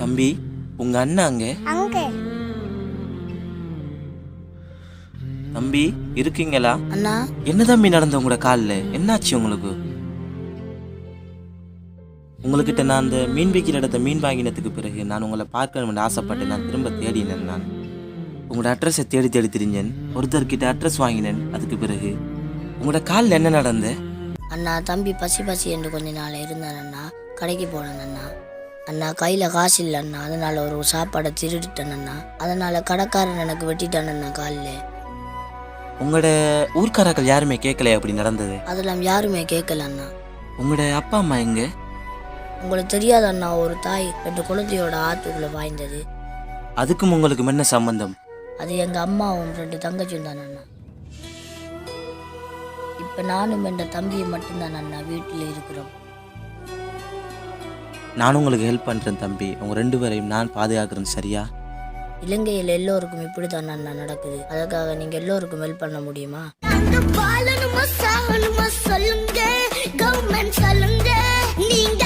தம்பி, உங்க அண்ணாங்க அங்க தம்பி இருக்கீங்களா? அண்ணா என்ன தம்பி நடந்த உங்களோட காலில் என்னாச்சு உங்களுக்கு? உங்ககிட்ட நான் அந்த மீன் விற்கிற இடத்த மீன் வாங்கினதுக்கு பிறகு நான் உங்களை பார்க்கணும்னு ஆசைப்பட்டு நான் திரும்ப தேடினேன். நான் உங்களோட அட்ரஸை தேடி தேடி திரிஞ்சேன். ஒருத்தர்கிட்ட அட்ரஸ் வாங்கினேன். அதுக்கு பிறகு உங்களோட காலில் என்ன நடந்த? அண்ணா தம்பி பசி என்று கொஞ்ச நாள் இருந்தான் அண்ணா. கடைக்கு போனேன் அண்ணா. அண்ணா கையில் காசு இல்லை அண்ணா. அதனால ஒரு சாப்பாடை திருடிட்டேன் அண்ணா. அதனால கடைக்காரன் எனக்கு வெட்டிட்டான் அண்ணா காலில். உங்களோட ஊர்க்காரர்கள் யாருமே கேட்கலையா அப்படி நடந்தது? அதெல்லாம் யாருமே கேட்கல அண்ணா. உங்களோட அப்பா அம்மா எங்க? உங்களுக்கு தெரியாத அண்ணா, ஒரு தாய் 2 குழந்தையோட ஆத்துக்குள்ள வாய்ந்தது. அதுக்கும் உங்களுக்கும் என்ன சம்பந்தம்? அது எங்கள் அம்மாவும் 2 தங்கச்சியும் தான் அண்ணா. இப்போ நானும் என் தம்பியை மட்டும்தான் அண்ணா வீட்டில் இருக்கிறோம். நான் உங்களுக்கு ஹெல்ப் பண்ணுறேன் தம்பி. உங்க 2 பேரையும் நான் பாதுகாக்கிறேன், சரியா? இலங்கையில் எல்லோருக்கும் இப்படி தான் அண்ணா நடக்குது. அதுக்காக நீங்கள் எல்லோருக்கும் ஹெல்ப் பண்ண முடியுமா? சொல்லுங்க கவர்மெண்ட் சொல்லுங்க நீங்க